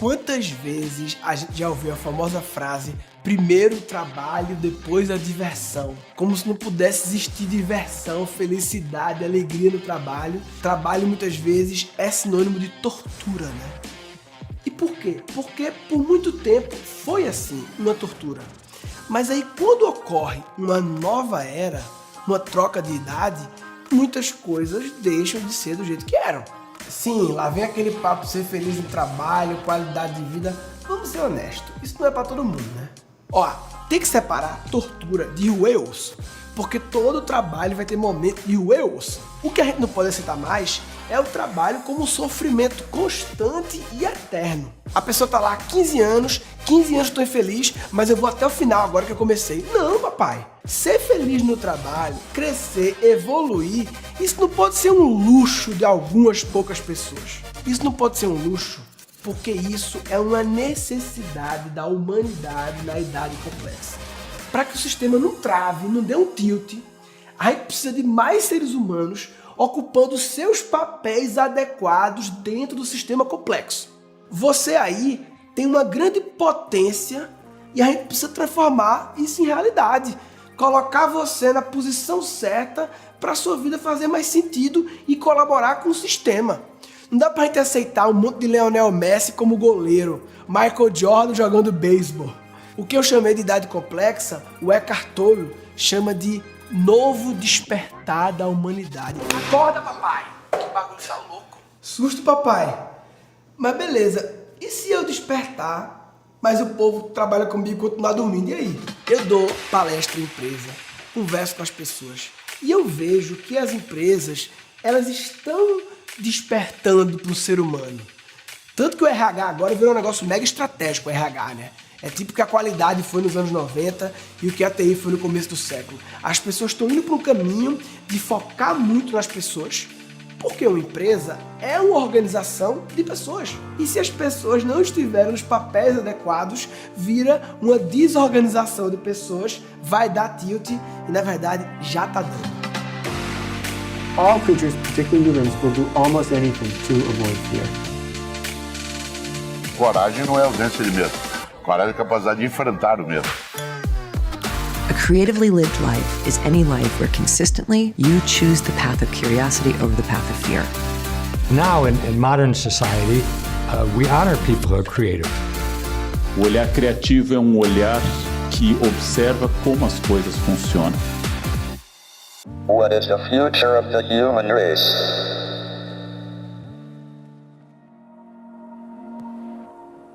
Quantas vezes a gente já ouviu a famosa frase primeiro o trabalho, depois a diversão? Como se não pudesse existir diversão, felicidade, alegria no trabalho. Trabalho muitas vezes é sinônimo de tortura, né? E por quê? Porque por muito tempo foi assim, uma tortura. Mas aí quando ocorre uma nova era, uma troca de idade, muitas coisas deixam de ser do jeito que eram. Sim, lá vem aquele papo de ser feliz no trabalho, qualidade de vida. Vamos ser honestos, isso não é pra todo mundo, né? Ó, tem que separar tortura de roer osso, porque todo trabalho vai ter momento de roer osso. O que a gente não pode aceitar mais é o trabalho como um sofrimento constante e eterno. A pessoa tá lá há 15 anos estou infeliz, mas eu vou até o final agora que eu comecei. Não, papai. Ser feliz no trabalho, crescer, evoluir, isso não pode ser um luxo de algumas poucas pessoas. Isso não pode ser um luxo, porque isso é uma necessidade da humanidade na idade complexa. Para que o sistema não trave, não dê um tilt, a gente precisa de mais seres humanos ocupando seus papéis adequados dentro do sistema complexo. Você aí tem uma grande potência e a gente precisa transformar isso em realidade. Colocar você na posição certa para a sua vida fazer mais sentido e colaborar com o sistema. Não dá pra gente aceitar um monte de Lionel Messi como goleiro, Michael Jordan jogando beisebol. O que eu chamei de idade complexa, o Eckhart Tolle chama de novo despertar da humanidade. Acorda, papai! Que bagulho tá louco. Susto, papai. Mas beleza, e se eu despertar, mas o povo que trabalha comigo continuar dormindo? E aí? Eu dou palestra em empresa, converso com as pessoas e eu vejo que as empresas, elas estão despertando para o ser humano. Tanto que o RH agora virou um negócio mega estratégico, o RH, né? É tipo que a qualidade foi nos anos 90 e o que a TI foi no começo do século. As pessoas estão indo para um caminho de focar muito nas pessoas, porque uma empresa é uma organização de pessoas. E se as pessoas não estiverem nos papéis adequados, vira uma desorganização de pessoas, vai dar tilt e na verdade já está dando. All creatures, particularly humans, will do almost anything to avoid fear. Coragem não é ausência de medo. Coragem é a capacidade de enfrentar o medo. A creatively lived life is any life where consistently you choose the path of curiosity over the path of fear. Now, in modern society, we honor people who are creative. O olhar criativo é um olhar que observa como as coisas funcionam. What is the future of the human race?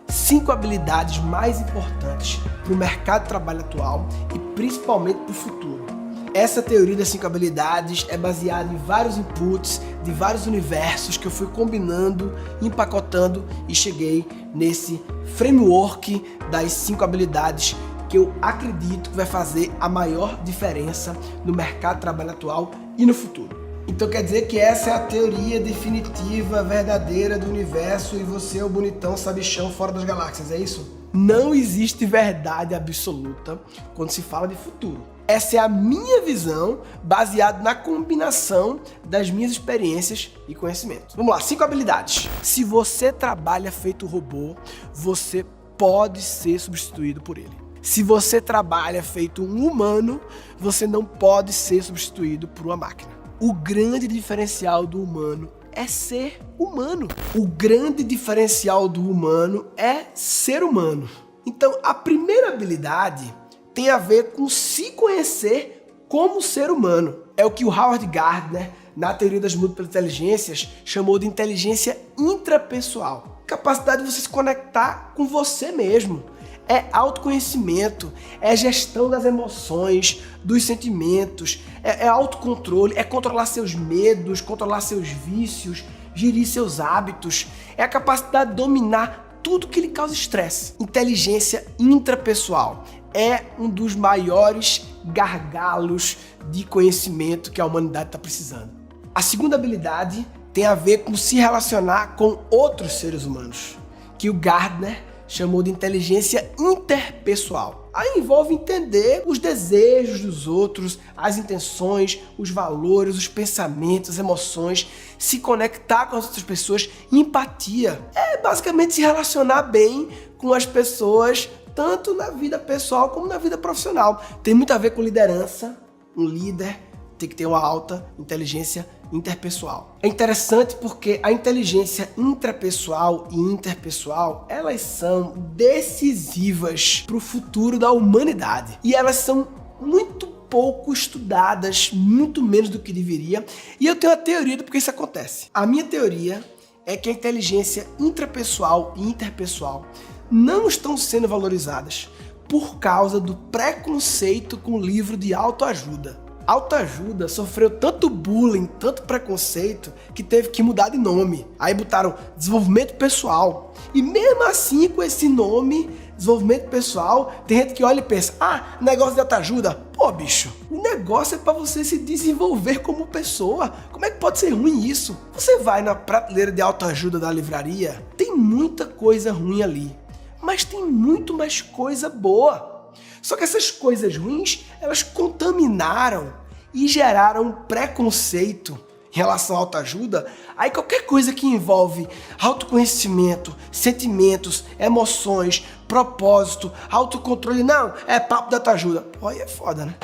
5 habilidades mais importantes para o mercado de trabalho atual e principalmente para o futuro. Essa teoria das 5 habilidades é baseada em vários inputs de vários universos que eu fui combinando, empacotando e cheguei nesse framework das 5 habilidades que eu acredito que vai fazer a maior diferença no mercado de trabalho atual e no futuro. Então quer dizer que essa é a teoria definitiva, verdadeira do universo e você é o bonitão sabichão fora das galáxias, é isso? Não existe verdade absoluta quando se fala de futuro. Essa é a minha visão baseada na combinação das minhas experiências e conhecimentos. Vamos lá, 5 habilidades. Se você trabalha feito robô, você pode ser substituído por ele. Se você trabalha feito um humano, você não pode ser substituído por uma máquina. O grande diferencial do humano é ser humano. O grande diferencial do humano é ser humano. Então, a primeira habilidade tem a ver com se conhecer como ser humano. É o que o Howard Gardner, na teoria das múltiplas inteligências, chamou de inteligência intrapessoal. Capacidade de você se conectar com você mesmo. É autoconhecimento, é gestão das emoções, dos sentimentos, é autocontrole, é controlar seus medos, controlar seus vícios, gerir seus hábitos, é a capacidade de dominar tudo que lhe causa estresse. Inteligência intrapessoal é um dos maiores gargalos de conhecimento que a humanidade está precisando. A segunda habilidade tem a ver com se relacionar com outros seres humanos, que o Gardner chamou de inteligência interpessoal. Aí envolve entender os desejos dos outros, as intenções, os valores, os pensamentos, as emoções, se conectar com as outras pessoas, empatia. É basicamente se relacionar bem com as pessoas, tanto na vida pessoal como na vida profissional. Tem muito a ver com liderança. Um líder tem que ter uma alta inteligência interpessoal. É interessante porque a inteligência intrapessoal e interpessoal, elas são decisivas para o futuro da humanidade. E elas são muito pouco estudadas, muito menos do que deveria. E eu tenho uma teoria do porquê isso acontece. A minha teoria é que a inteligência intrapessoal e interpessoal não estão sendo valorizadas por causa do preconceito com o livro de autoajuda. Autoajuda sofreu tanto bullying, tanto preconceito, que teve que mudar de nome. Aí botaram desenvolvimento pessoal. E mesmo assim, com esse nome, desenvolvimento pessoal, tem gente que olha e pensa, negócio de autoajuda. Pô, bicho, o negócio é para você se desenvolver como pessoa. Como é que pode ser ruim isso? Você vai na prateleira de autoajuda da livraria, tem muita coisa ruim ali, mas tem muito mais coisa boa. Só que essas coisas ruins, elas contaminaram e geraram preconceito em relação à autoajuda. Aí qualquer coisa que envolve autoconhecimento, sentimentos, emoções, propósito, autocontrole, não, é papo da autoajuda. Pô, aí é foda, né?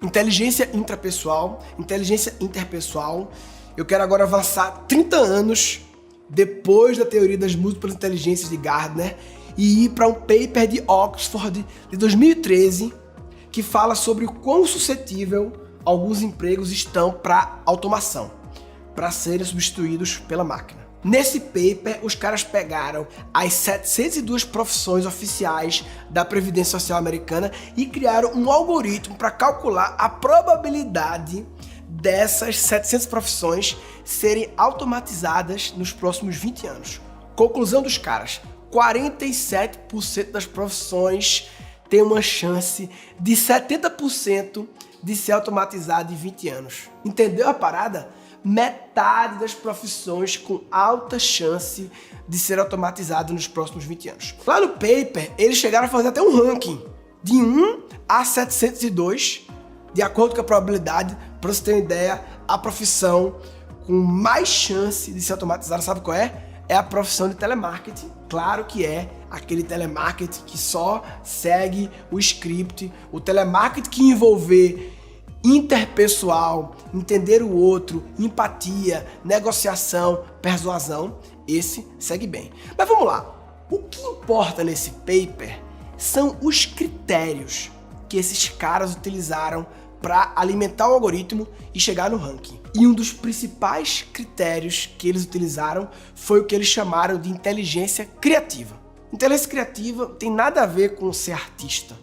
Inteligência intrapessoal, inteligência interpessoal. Eu quero agora avançar 30 anos depois da teoria das múltiplas inteligências de Gardner e ir para um paper de Oxford de 2013 que fala sobre o quão suscetível alguns empregos estão para automação, para serem substituídos pela máquina. Nesse paper, os caras pegaram as 702 profissões oficiais da Previdência Social Americana e criaram um algoritmo para calcular a probabilidade dessas 700 profissões serem automatizadas nos próximos 20 anos. Conclusão dos caras: 47% das profissões tem uma chance de 70% de ser automatizado em 20 anos. Entendeu a parada? Metade das profissões com alta chance de ser automatizado nos próximos 20 anos. Lá no paper, eles chegaram a fazer até um ranking de 1 a 702, de acordo com a probabilidade. Para você ter uma ideia, a profissão com mais chance de ser automatizada, sabe qual é? É a profissão de telemarketing. Claro que é aquele telemarketing que só segue o script, o telemarketing que envolver interpessoal, entender o outro, empatia, negociação, persuasão, esse segue bem. Mas vamos lá, o que importa nesse paper são os critérios que esses caras utilizaram para alimentar o algoritmo e chegar no ranking. E um dos principais critérios que eles utilizaram foi o que eles chamaram de inteligência criativa. Inteligência criativa tem nada a ver com ser artista.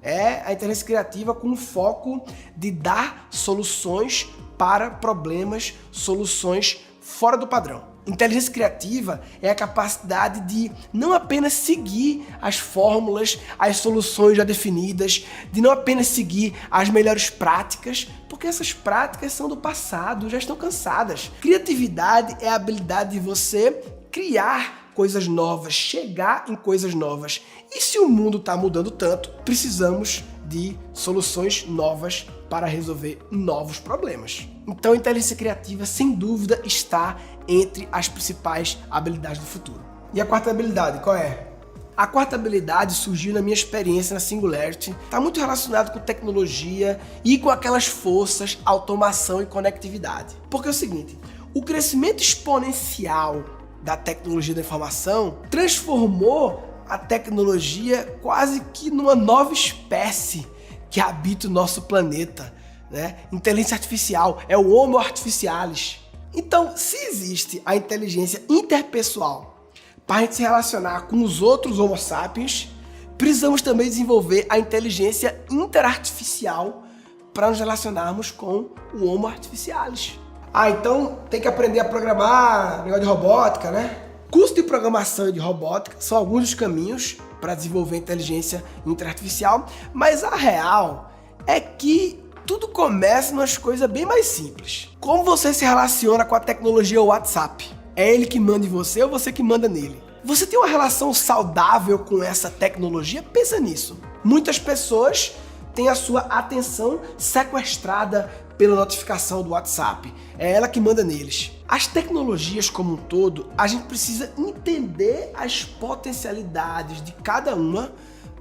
É a inteligência criativa com o foco de dar soluções para problemas, soluções fora do padrão. Inteligência criativa é a capacidade de não apenas seguir as fórmulas, as soluções já definidas, de não apenas seguir as melhores práticas, porque essas práticas são do passado, já estão cansadas. Criatividade é a habilidade de você criar coisas novas, chegar em coisas novas. E se o mundo está mudando tanto, precisamos de soluções novas para resolver novos problemas. Então a inteligência criativa, sem dúvida, está entre as principais habilidades do futuro. E a quarta habilidade, qual é? A quarta habilidade surgiu na minha experiência na Singularity, está muito relacionado com tecnologia e com aquelas forças, automação e conectividade. Porque é o seguinte, o crescimento exponencial da tecnologia da informação transformou a tecnologia quase que numa nova espécie que habita o nosso planeta, né? Inteligência artificial, é o Homo artificialis. Então, se existe a inteligência interpessoal para a gente se relacionar com os outros Homo sapiens, precisamos também desenvolver a inteligência interartificial para nos relacionarmos com o Homo artificialis. Então tem que aprender a programar, negócio de robótica, né? Curso de programação e de robótica são alguns dos caminhos para desenvolver inteligência interartificial, mas a real é que tudo começa nas coisas bem mais simples. Como você se relaciona com a tecnologia WhatsApp? É ele que manda em você ou você que manda nele? Você tem uma relação saudável com essa tecnologia? Pensa nisso. Muitas pessoas têm a sua atenção sequestrada pela notificação do WhatsApp. É ela que manda neles. As tecnologias como um todo, a gente precisa entender as potencialidades de cada uma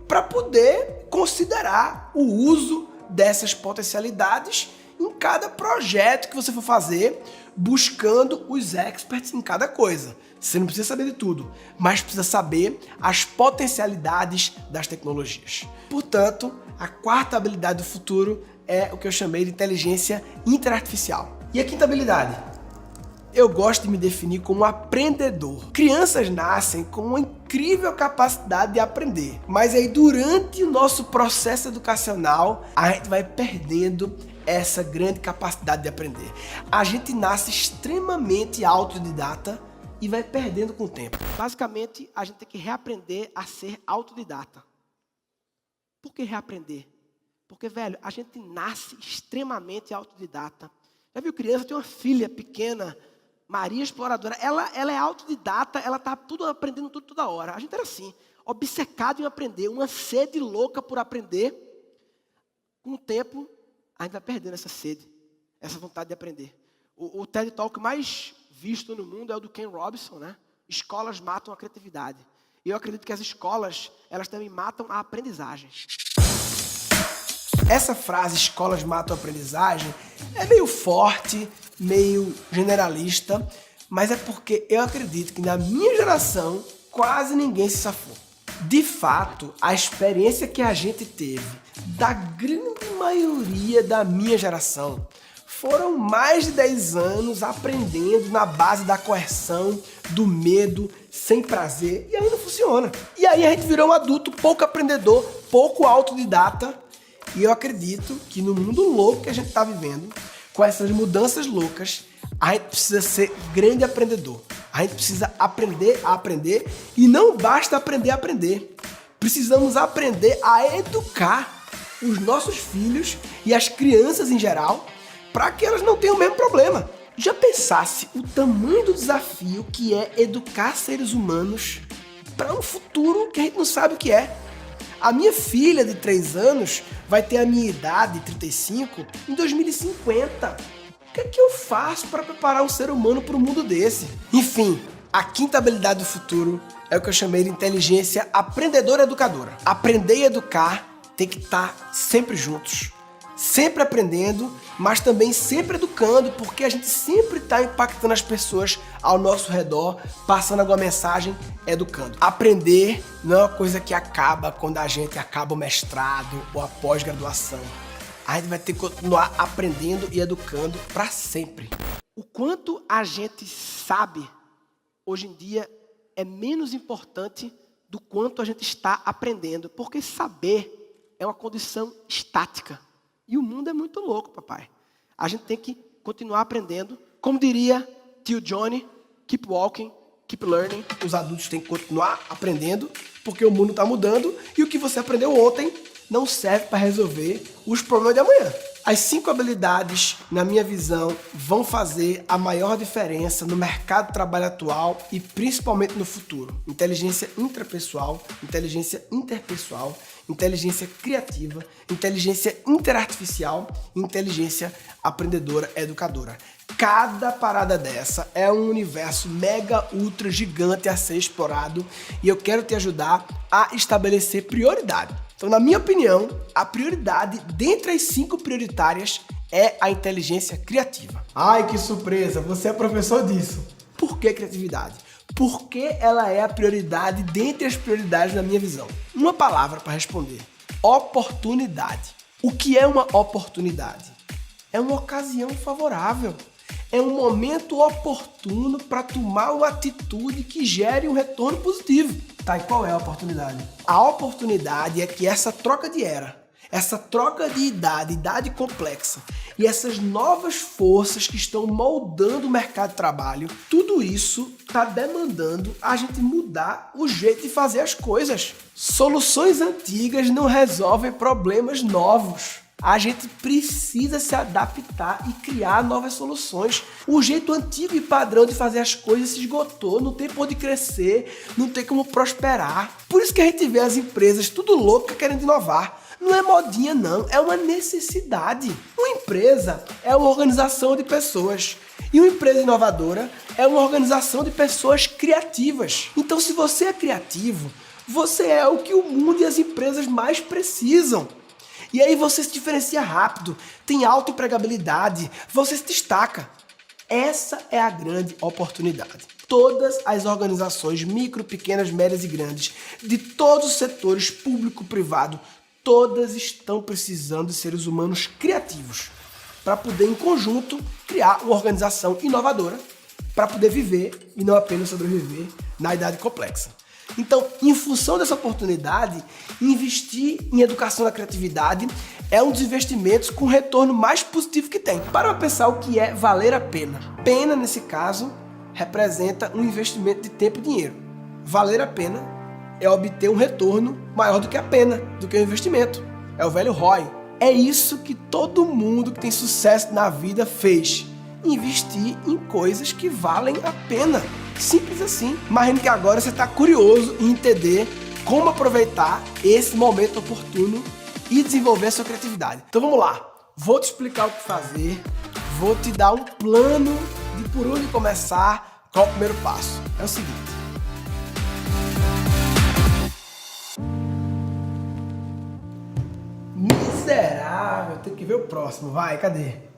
para poder considerar o uso dessas potencialidades em cada projeto que você for fazer, buscando os experts em cada coisa. Você não precisa saber de tudo, mas precisa saber as potencialidades das tecnologias. Portanto, a quarta habilidade do futuro é o que eu chamei de inteligência interartificial. E a quinta habilidade? Eu gosto de me definir como aprendedor. Crianças nascem com uma incrível capacidade de aprender, mas aí durante o nosso processo educacional, a gente vai perdendo essa grande capacidade de aprender. A gente nasce extremamente autodidata e vai perdendo com o tempo. Basicamente, a gente tem que reaprender a ser autodidata. Por que reaprender? Porque, velho, a gente nasce extremamente autodidata. Já viu criança? Tem uma filha pequena, Maria Exploradora. Ela é autodidata, ela tá tudo aprendendo tudo toda hora. A gente era assim, obcecado em aprender, uma sede louca por aprender. Com o tempo, a gente vai perdendo essa sede, essa vontade de aprender. O TED Talk mais visto no mundo é o do Ken Robinson, né? Escolas matam a criatividade. E eu acredito que as escolas, elas também matam a aprendizagem. Essa frase, escolas matam a aprendizagem, é meio forte, meio generalista, mas é porque eu acredito que na minha geração quase ninguém se safou. De fato, a experiência que a gente teve da grande maioria da minha geração foram mais de 10 anos aprendendo na base da coerção, do medo, sem prazer, e aí não funciona. E aí a gente virou um adulto pouco aprendedor, pouco autodidata, e eu acredito que no mundo louco que a gente está vivendo, com essas mudanças loucas, a gente precisa ser grande aprendedor. A gente precisa aprender a aprender, e não basta aprender a aprender. Precisamos aprender a educar os nossos filhos e as crianças em geral, para que elas não tenham o mesmo problema. Já pensasse o tamanho do desafio que é educar seres humanos para um futuro que a gente não sabe o que é? A minha filha de 3 anos vai ter a minha idade, 35, em 2050. O que é que eu faço para preparar um ser humano para um mundo desse? Enfim, a quinta habilidade do futuro é o que eu chamei de inteligência aprendedora-educadora. Aprender e educar tem que estar sempre juntos. Sempre aprendendo, mas também sempre educando, porque a gente sempre está impactando as pessoas ao nosso redor, passando alguma mensagem, educando. Aprender não é uma coisa que acaba quando a gente acaba o mestrado ou a pós-graduação. A gente vai ter que continuar aprendendo e educando para sempre. O quanto a gente sabe, hoje em dia, é menos importante do quanto a gente está aprendendo, porque saber é uma condição estática. E o mundo é muito louco, papai. A gente tem que continuar aprendendo. Como diria tio Johnny, keep walking, keep learning. Os adultos têm que continuar aprendendo, porque o mundo está mudando e o que você aprendeu ontem não serve para resolver os problemas de amanhã. As 5 habilidades, na minha visão, vão fazer a maior diferença no mercado de trabalho atual e principalmente no futuro. Inteligência intrapessoal, inteligência interpessoal, inteligência criativa, inteligência interartificial e inteligência aprendedora educadora. Cada parada dessa é um universo mega, ultra, gigante a ser explorado e eu quero te ajudar a estabelecer prioridade. Então, na minha opinião, a prioridade dentre as 5 prioritárias é a inteligência criativa. Ai, que surpresa! Você é professor disso. Por que criatividade? Porque ela é a prioridade dentre as prioridades na minha visão. Uma palavra para responder. Oportunidade. O que é uma oportunidade? É uma ocasião favorável. É um momento oportuno para tomar uma atitude que gere um retorno positivo. Tá, e qual é a oportunidade? A oportunidade é que essa troca de era, essa troca de idade complexa e essas novas forças que estão moldando o mercado de trabalho, tudo isso está demandando a gente mudar o jeito de fazer as coisas. Soluções antigas não resolvem problemas novos. A gente precisa se adaptar e criar novas soluções. O jeito antigo e padrão de fazer as coisas se esgotou, não tem por onde crescer, não tem como prosperar. Por isso que a gente vê as empresas tudo louca querendo inovar. Não é modinha não, é uma necessidade. Uma empresa é uma organização de pessoas. E uma empresa inovadora é uma organização de pessoas criativas. Então, se você é criativo, você é o que o mundo e as empresas mais precisam. E aí você se diferencia rápido, tem alta empregabilidade, você se destaca. Essa é a grande oportunidade. Todas as organizações, micro, pequenas, médias e grandes, de todos os setores, público, privado, todas estão precisando de seres humanos criativos para poder, em conjunto, criar uma organização inovadora para poder viver e não apenas sobreviver na idade complexa. Então, em função dessa oportunidade, investir em educação da criatividade é um dos investimentos com retorno mais positivo que tem. Para pensar o que é valer a pena. Pena, nesse caso, representa um investimento de tempo e dinheiro. Valer a pena é obter um retorno maior do que a pena, do que o investimento. É o velho ROI. É isso que todo mundo que tem sucesso na vida fez. Investir em coisas que valem a pena. Simples assim. Imagino que agora você está curioso em entender como aproveitar esse momento oportuno e desenvolver a sua criatividade. Então vamos lá. Vou te explicar o que fazer. Vou te dar um plano de por onde começar. Qual é o primeiro passo? É o seguinte. Miserável. Tem que ver o próximo. Vai, cadê?